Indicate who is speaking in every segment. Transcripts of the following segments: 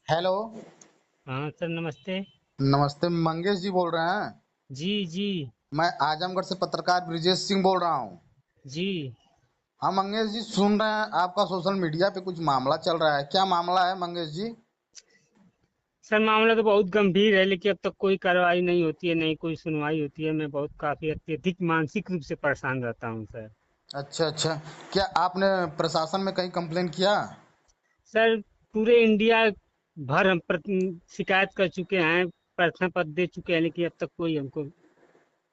Speaker 1: Hello.
Speaker 2: हाँ sir, नमस्ते।
Speaker 1: नमस्ते, मंगेश जी बोल रहे हैं।
Speaker 2: जी जी।
Speaker 1: मैं आजमगढ़ से पत्रकार ब्रिजेश सिंह बोल रहा हूँ।
Speaker 2: जी
Speaker 1: हाँ मंगेश जी, सुन रहे हैं आपका सोशल मीडिया पे कुछ मामला चल रहा है, क्या मामला है मंगेश जी?
Speaker 2: सर, मामला तो बहुत गंभीर है, लेकिन अब तक कोई कार्रवाई नहीं होती है, नहीं कोई सुनवाई होती है। मैं बहुत काफी अत्यधिक मानसिक रूप से परेशान रहता हूँ सर।
Speaker 1: अच्छा अच्छा। क्या आपने प्रशासन में कहीं कंप्लेन किया?
Speaker 2: सर, पूरे इंडिया भर हम शिकायत कर चुके हैं, प्रार्थना पत्र दे चुके हैं, लेकिन अब तक कोई हमको
Speaker 1: तो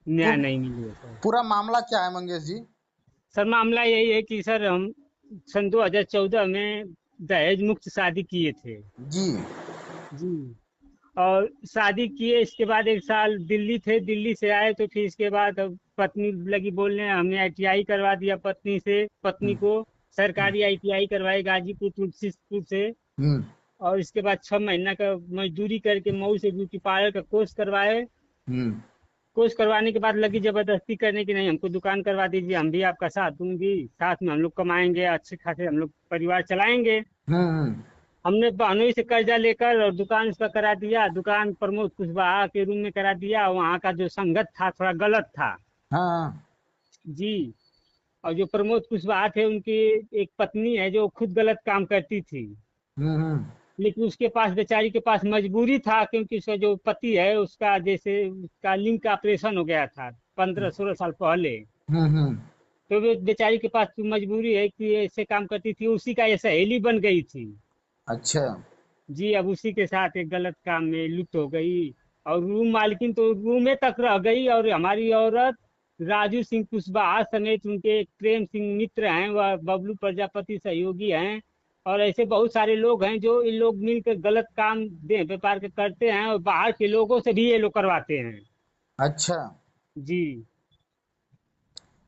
Speaker 2: न्याय नहीं मिली है सर।
Speaker 1: पूरा मामला क्या है मंगेश जी?
Speaker 2: सर, मामला यही है कि सर हम सन 2014 में दहेज मुक्त शादी किए थे।
Speaker 1: जी।
Speaker 2: जी। और शादी किए, इसके बाद एक साल दिल्ली थे, दिल्ली से आए तो फिर इसके बाद अब पत्नी लगी बोलने, हमने आईटीआई करवा दिया पत्नी से, पत्नी
Speaker 1: हम्म
Speaker 2: को सरकारी आईटीआई करवाए गाजीपुर तुलसीपुर से।
Speaker 1: हम्म
Speaker 2: और इसके बाद 6 महीना का मजदूरी करके मऊ से ब्यूटी पार्लर का कोर्स करवाए।
Speaker 1: हम्म
Speaker 2: कोर्स करवाने के बाद लगी जबरदस्ती करने की, नहीं हमको दुकान करवा दीजिए, हम भी आपका साथ दूंगी, साथ में हम लोग कमाएंगे, अच्छे खासे हम लोग परिवार चलाएंगे।
Speaker 1: हम्म।
Speaker 2: हमने बहनों ही से कर्जा लेकर और दुकान उसका करा दिया, दुकान प्रमोद कुशवाहा के रूम में करा दिया। वहाँ का जो संगत था थोड़ा गलत था।
Speaker 1: हाँ हाँ।
Speaker 2: जी। और जो प्रमोद कुशवाहा थे, उनकी एक पत्नी है जो खुद गलत काम करती थी।
Speaker 1: हम्म।
Speaker 2: लेकिन उसके पास, बेचारी के पास मजबूरी था, क्योंकि उसका जो पति है उसका, जैसे उसका लिंग का ऑपरेशन हो गया था 15-16 साल पहले।
Speaker 1: हम्म।
Speaker 2: तो वो बेचारी के पास मजबूरी है कि ये ऐसे काम करती थी, उसी का ये सहेली बन गई थी।
Speaker 1: अच्छा।
Speaker 2: जी, अब उसी के साथ एक गलत काम में लिप्त हो गई। और रूम मालकिन तो रूम में तक रह गई। और हमारी औरत राजू सिंह कुशवाहा समेत उनके एक प्रेम सिंह मित्र हैं, वह बबलू प्रजापति सहयोगी हैं। और ऐसे बहुत सारे लोग हैं जो इन लोग मिलकर गलत काम दे व्यापार के करते हैं, और बाहर के लोगों से भी ये लोग करवाते हैं।
Speaker 1: अच्छा।
Speaker 2: जी।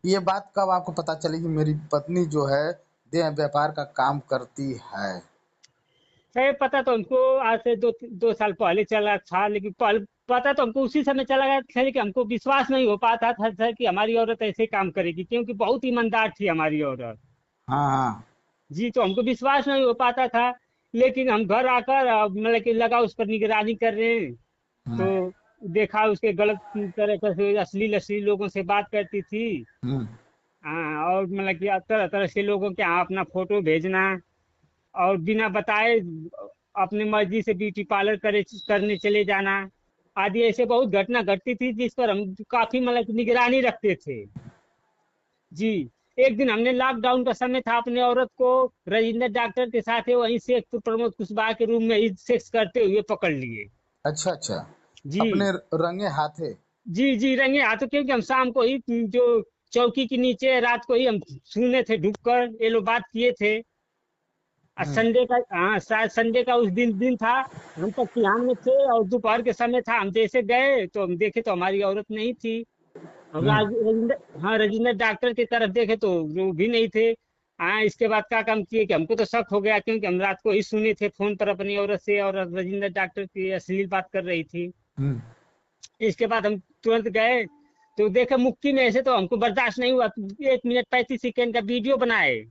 Speaker 1: ये बात कब आपको पता चली कि मेरी पत्नी जो है देह व्यापार का काम करती है?
Speaker 2: सर, पता तो हमको आज से 2 साल पहले चला था, लेकिन पता तो हमको उसी समय चला गया था, लेकिन हमको विश्वास नहीं हो पाता था सर कि हमारी औरत ऐसे काम करेगी, क्योंकि बहुत ईमानदार थी हमारी औरत।
Speaker 1: हाँ हाँ।
Speaker 2: जी, तो हमको विश्वास नहीं हो पाता था। लेकिन हम घर आकर मतलब कि लगा उस पर निगरानी कर रहे हैं,
Speaker 1: हम्म
Speaker 2: तो देखा उसके गलत तरह से अश्लील अश्लील लोगों से बात करती थी।
Speaker 1: हम्म
Speaker 2: हाँ, और मतलब कि तरह तरह से लोगों के यहाँ अपना फोटो भेजना, और बिना बताए अपनी मर्जी से ब्यूटी पार्लर करने चले जाना, आदि ऐसे बहुत घटना घटती थी, जिस पर हम काफी मतलब कि निगरानी रखते थे। जी। एक दिन हमने, लॉकडाउन का समय था, अपने औरत को रजिंदर डॉक्टर के साथ है वहीं शेखपुर प्रमोद कुशवाहा के रूम में ही सेक्स करते हुए पकड़ लिए।
Speaker 1: अच्छा अच्छा।
Speaker 2: जी
Speaker 1: अपने रंगे हाथे?
Speaker 2: जी। जी, रंगे हाथों, क्योंकि हम शाम को ही जो चौकी के नीचे रात को ही हम सुने थे ढुक कर, ये लोग बात किए थे। आज
Speaker 1: हम्म
Speaker 2: संडे का, हाँ शायद संडे का उस दिन था। हम तब सियान में थे और दोपहर के समय था, हम जैसे गए तो हम देखे तो हमारी औरत नहीं थी। हम
Speaker 1: हम्म
Speaker 2: रजिंदर, हाँ रजिंदर डॉक्टर की तरफ देखे तो वो भी नहीं थे। हाँ, इसके बाद क्या काम किए कि हमको तो शक हो गया, क्योंकि हम रात को ही सुने थे फोन पर अपनी औरत से, और रजिंदर डॉक्टर की अश्लील बात कर रही थी।
Speaker 1: हम्म
Speaker 2: इसके बाद हम तुरंत गए, तो देखे मुक्की में, ऐसे तो हमको बर्दाश्त नहीं हुआ। 1 मिनट 35 सेकेंड का वीडियो बनाए।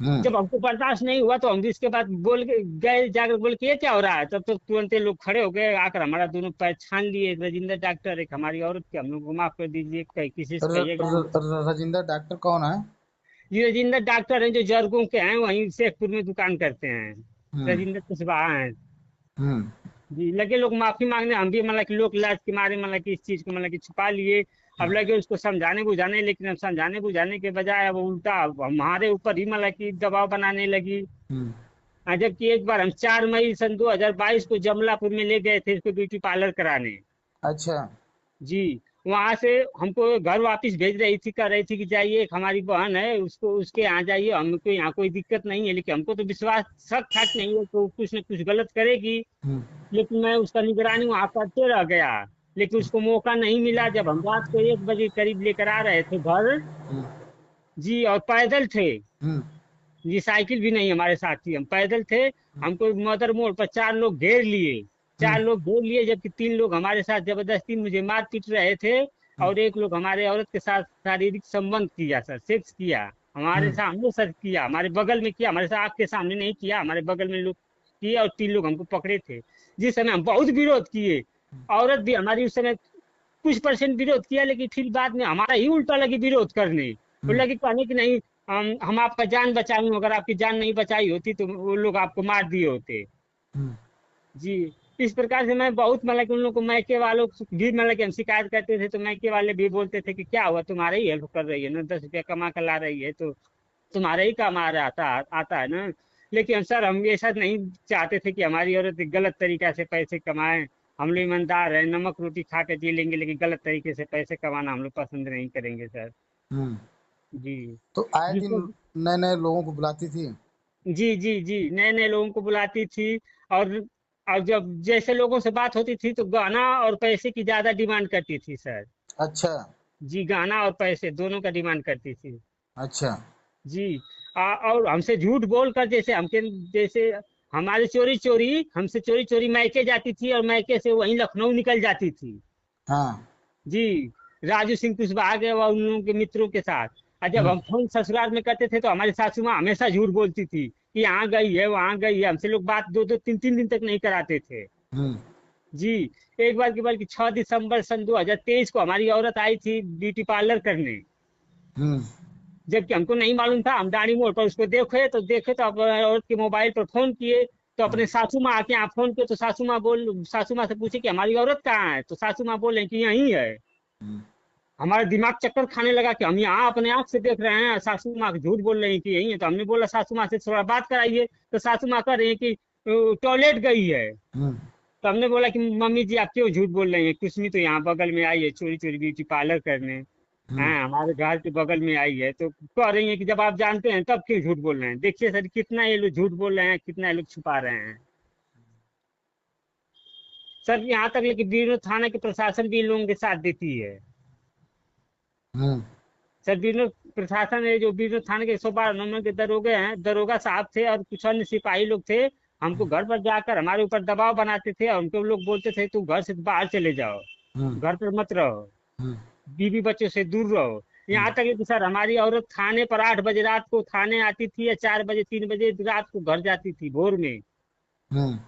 Speaker 1: हम्म
Speaker 2: जब हमको बर्दाश्त नहीं हुआ तो हम भी इसके बाद बोल के गए, जाकर बोल के ये क्या हो रहा है, तब तो तुरंत ये लोग खड़े हो गए, आकर हमारा दोनों पैर छान लिए। रजिंदर डॉक्टर, एक हमारी औरत के, हम लोग को माफ कर दीजिए, कहीं किसी से कहिएगा नहीं।
Speaker 1: राजिंदर डॉक्टर कौन है?
Speaker 2: ये रजिंदर डॉक्टर हैं जो जरगों के हैं, वहीं शेखपुर में दुकान करते हैं।
Speaker 1: हम्म
Speaker 2: रजिंदर कुशवाहा हैं।
Speaker 1: हम्म
Speaker 2: जी, लगे लोग माफी मांगने, हम भी मतलब कि लोग लाज के मारे मतलब कि इस चीज को मतलब कि छुपा लिए। अब लगे उसको समझाने बुझाने, लेकिन अब समझाने बुझाने के बजाय अब उल्टा अब हमारे ऊपर ही मतलब कि दबाव बनाने लगी।
Speaker 1: हम्म।
Speaker 2: जबकि एक बार हम 4 मई सन 2022 को जमलापुर में ले गए थे इसको ब्यूटी पार्लर कराने।
Speaker 1: अच्छा।
Speaker 2: जी। वहां से हमको घर वापस भेज रही थी, कह रही थी कि जाइए, एक हमारी बहन है, उसको उसके यहाँ जाइए, हमको यहाँ कोई दिक्कत नहीं है। लेकिन हमको तो विश्वास शक था कि नहीं, वो तो कुछ न कुछ गलत करेगी।
Speaker 1: हम्म
Speaker 2: लेकिन मैं उसका निगरानी वहां करते रह गया। लेकिन उसको मौका नहीं मिला। जब हम रात को 1 बजे करीब लेकर आ रहे थे घर,
Speaker 1: हम्म
Speaker 2: जी, और पैदल थे,
Speaker 1: हम्म
Speaker 2: जी साइकिल भी नहीं हमारे साथ थी, हम पैदल थे। हमको मदर मोड़ पर 4 लोग घेर लिए।
Speaker 1: हम्म
Speaker 2: 4 लोग घेर लिए, जबकि 3 लोग हमारे साथ जबरदस्ती मुझे मार पीट रहे थे।
Speaker 1: हम्म
Speaker 2: और एक लोग हमारे औरत के साथ शारीरिक संबंध किया सर, सेक्स किया। हमारे
Speaker 1: हम्म
Speaker 2: सामने सर किया, हमारे बगल में किया, हमारे साथ आपके सामने नहीं किया, हमारे बगल में लोग किए और 3 लोग हमको पकड़े थे। जिस समय हम बहुत विरोध किए, औरत भी हमारी उस समय कुछ परसेंट विरोध किया, लेकिन फिर बाद में हमारा ही उल्टा लगी विरोध करने। वो
Speaker 1: हम्म।
Speaker 2: लगी कहने कि नहीं, हम आपका जान बचाऊं, अगर आपकी जान नहीं बचाई होती तो वो लोग आपको मार दिए होते।
Speaker 1: हम्म।
Speaker 2: जी। इस प्रकार से मैं बहुत, मतलब कि उन लोग को, मायके वालों को भी, मतलब कि हम शिकायत करते थे तो मायके वाले भी बोलते थे कि क्या हुआ, तुम्हारे ही हेल्प कर रही है ना, 10 रुपया कमा कर ला रही है तो तुम्हारा ही काम आ रहा आता है ना। लेकिन सर हम ऐसा नहीं चाहते थे कि हमारी औरत गलत तरीका से पैसे कमाए। हम लोग ईमानदार है, नमक रोटी खा के जी लेंगे, लेकिन गलत तरीके से पैसे कमाना हम लोग पसंद नहीं करेंगे सर।
Speaker 1: हम्म।
Speaker 2: जी।
Speaker 1: तो आए दिन
Speaker 2: जिसको,
Speaker 1: नए नए लोगों को बुलाती थी?
Speaker 2: जी जी जी, नए नए लोगों को बुलाती थी। और और जब जैसे लोगों से बात होती थी तो गहना और पैसे की ज्यादा डिमांड करती थी सर।
Speaker 1: अच्छा।
Speaker 2: जी, गहना और पैसे दोनों का डिमांड करती थी।
Speaker 1: अच्छा।
Speaker 2: जी। और हमसे झूठ बोल कर, जैसे हमके, जैसे हमारे चोरी चोरी, हमसे चोरी चोरी मायके जाती थी और मायके से वहीं लखनऊ निकल जाती थी।
Speaker 1: हाँ।
Speaker 2: जी। राजू सिंह कुशवाहा के और उन लोगों के मित्रों के साथ। और जब
Speaker 1: हम्म।
Speaker 2: हम फोन ससुराल में करते थे तो हमारी सासू माँ हमेशा झूठ बोलती थी कि यहाँ गई है वहां गई है, हमसे लोग बात 2 2 3 3 दिन तक नहीं कराते थे।
Speaker 1: हम्म।
Speaker 2: जी। एक बार की, बल्कि 6 दिसंबर सन 2023 को हमारी औरत आई थी ब्यूटी पार्लर करने।
Speaker 1: हम्म।
Speaker 2: जबकि हमको नहीं मालूम था, हम दाढ़ी मोड़ पर उसको देखे तो अपने औरत के मोबाइल पर फोन किए, तो अपने सासू माँ आके यहाँ फोन किए, तो सासू माँ से पूछे कि हमारी औरत कहाँ है, तो सासू माँ बोले कि यहीं है।
Speaker 1: हम्म।
Speaker 2: हमारा दिमाग चक्कर खाने लगा कि हम यहाँ अपने आंख से देख रहे हैं, सासू माँ झूठ बोल रही हैं कि यही है। तो हमने बोला सासू माँ से थोड़ा बात कराइए, तो सासू माँ कह रही है कि टॉयलेट गई है।
Speaker 1: हम्म।
Speaker 2: तो हमने बोला कि मम्मी जी आप क्यों झूठ बोल रही हैं, कुसमी तो यहाँ बगल में आई है चोरी चोरी ब्यूटी पार्लर करने।
Speaker 1: हम्म।
Speaker 2: हाँ, हमारे घर के बगल में आई है, तो कह रही है कि जब आप जानते हैं तब क्यों झूठ बोल रहे हैं। देखिए सर, कितना ये लोग झूठ बोल रहे हैं, कितना ये लोग छुपा रहे हैं सर। यहाँ तक लेकिन बीरनो थाना के प्रशासन भी इन लोगों के साथ देती है।
Speaker 1: हम्म।
Speaker 2: सर बीरनो प्रशासन है, जो बीरनो थाने के 112 नंबर के दरोगे हैं, दरोगा साहब थे और कुछ अन्य सिपाही लोग थे, हमको घर पर जाकर हमारे ऊपर दबाव बनाते थे और उनको लोग बोलते थे तू घर से बाहर चले जाओ,
Speaker 1: हम्म।
Speaker 2: घर पर मत रहो,
Speaker 1: हम्म।
Speaker 2: बीवी बच्चों से दूर रहो।
Speaker 1: हम्म।
Speaker 2: यहाँ तक है कि सर हमारी औरत थाने पर 8 बजे रात को थाने आती थी, या 4 बजे 3 बजे रात को घर जाती थी भोर में।
Speaker 1: हम्म।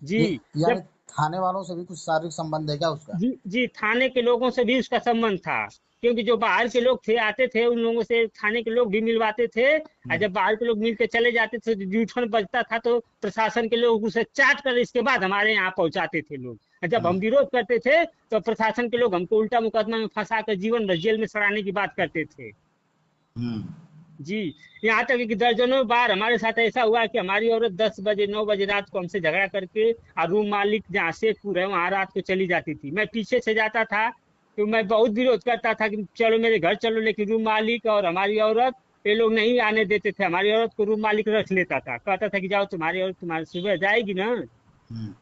Speaker 2: जी।
Speaker 1: यानी
Speaker 2: जब,
Speaker 1: थाने वालों से भी कुछ शारीरिक संबंध है क्या उसका?
Speaker 2: जी जी, थाने के लोगों से भी उसका संबंध था, क्योंकि जो बाहर के लोग थे आते थे उन लोगों से थाने के लोग भी मिलवाते थे। और
Speaker 1: हम्म।
Speaker 2: जब बाहर के लोग मिल के चले जाते थे तो जूठन बजता था, तो प्रशासन के लोग उसे चाट कर इसके बाद हमारे यहाँ पहुंचाते थे लोग। और जब हम
Speaker 1: हम्म।
Speaker 2: विरोध करते थे तो प्रशासन के लोग हमको उल्टा मुकदमा में फंसा कर जीवन भर जेल में सड़ाने की बात करते थे।
Speaker 1: हम्म।
Speaker 2: जी। यहाँ तक कि दर्जनों बार हमारे साथ ऐसा हुआ कि हमारी औरत 10 बजे 9 बजे रात को हमसे झगड़ा करके, और रूम मालिक जहाँ शेखपुर है वहां रात को चली जाती थी। मैं पीछे से जाता था तो मैं बहुत विरोध करता था कि चलो मेरे घर चलो, लेकिन रूम मालिक और हमारी औरत, ये लोग नहीं आने देते थे। हमारी औरत को रूम मालिक रख लेता था, कहता था कि जाओ तुम्हारी औरत तुम्हारी सुबह जाएगी ना।
Speaker 1: हम्म।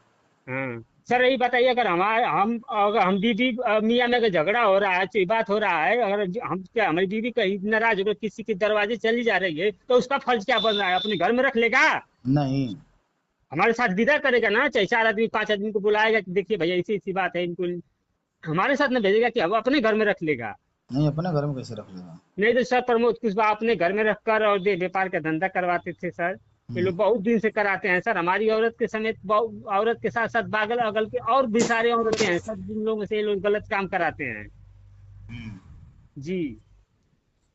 Speaker 2: हाँ। सर यही बताइए, अगर हम बीवी मियाँ में अगर झगड़ा हो रहा है, कोई बात हो रहा है, अगर हम क्या, हमारी बीवी कहीं नाराज होकर किसी के दरवाजे चली जा रही है, तो उसका फर्ज क्या बन रहा है, अपने घर में रख लेगा?
Speaker 1: नहीं।
Speaker 2: हमारे साथ विदा करेगा ना, चाहे 4 आदमी 5 आदमी को बुलाएगा कि देखिए भैया ऐसी ऐसी बात है, इनको हमारे साथ न भेजेगा कि अब अपने घर में रख लेगा।
Speaker 1: नहीं, अपने घर में कैसे रख लेगा?
Speaker 2: नहीं तो सर प्रमोद कुशवाहा अपने घर में रखकर और दे व्यापार का धंधा करवाते थे सर। ये
Speaker 1: हम्म।
Speaker 2: लोग बहुत दिन से कराते हैं सर, हमारी औरत के समेत औरत के साथ साथ बागल अगल के और भी सारे औरतें हैं सर, जिन लोगों से ये लोग गलत काम कराते हैं।
Speaker 1: हम्म।
Speaker 2: जी।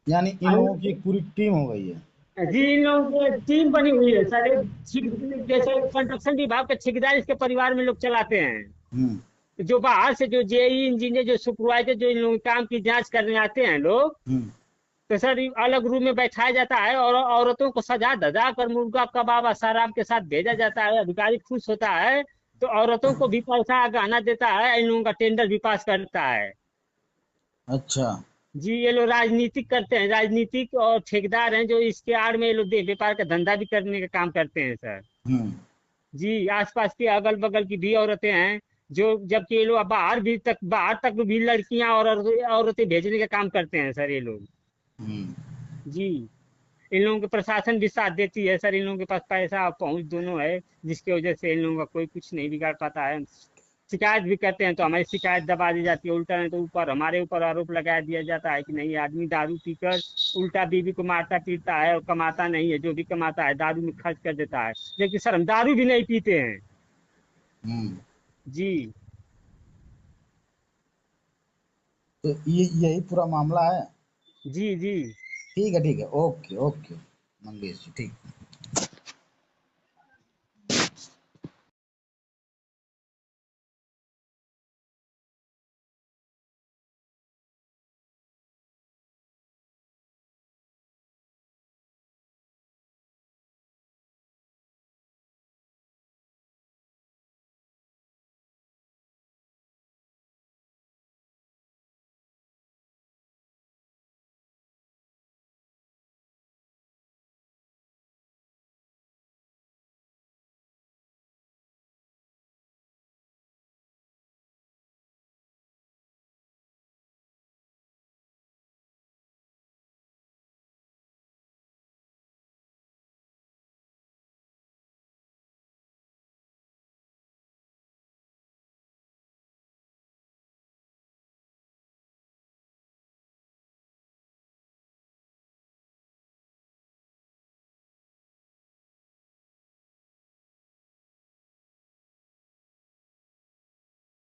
Speaker 1: यानी इन लोगों की एक पूरी टीम हो गई है?
Speaker 2: जी, इन लोगों की टीम बनी हुई है सर। जैसे कंस्ट्रक्शन विभाग का ठेकेदार इसके परिवार में लोग चलाते हैं।
Speaker 1: हम्म।
Speaker 2: जो बाहर से जो जेई इंजीनियर जो सुपरवाइजर जो इन लोगों के काम की जांच करने आते हैं लोग,
Speaker 1: हम्म।
Speaker 2: तो सर अलग रूम में बैठाया जाता है और औरतों को सजा धजा कर मुर्गा कबाब और शराब के साथ भेजा जाता है। अधिकारी खुश होता है तो औरतों को भी पैसा गहना देता है, इन लोगों का टेंडर भी पास करता है।
Speaker 1: अच्छा।
Speaker 2: जी। ये लोग राजनीतिक करते हैं, राजनीतिक और ठेकेदार हैं जो इसके आड़ में ये लोग देह व्यापार का धंधा भी करने का काम करते हैं सर।
Speaker 1: हम्म।
Speaker 2: जी। आसपास की अगल बगल की भी औरतें हैं जो, जबकि ये लोग बाहर तक भी लड़कियां और औरतें भेजने का काम करते हैं सर ये लोग।
Speaker 1: हम्म।
Speaker 2: जी। इन लोगों के प्रशासन भी साथ देती है सर, इन लोगों के पास पैसा और पहुंच दोनों है, जिसकी वजह से इन लोगों का कोई कुछ नहीं बिगाड़ पाता है। शिकायत भी करते हैं तो हमारी शिकायत दबा दी जाती है, उल्टा नहीं तो ऊपर हमारे ऊपर आरोप लगा दिया जाता है कि नहीं आदमी दारू पीकर उल्टा बीवी को मारता पीटता है और कमाता नहीं है, जो भी कमाता है दारू में खर्च कर देता है। जबकि सर हम दारू भी नहीं पीते हैं।
Speaker 1: हम्म।
Speaker 2: जी।
Speaker 1: तो ये यही पूरा मामला है।
Speaker 2: जी। जी।
Speaker 1: ठीक है, ठीक है, ओके ओके मंगेश जी, ठीक।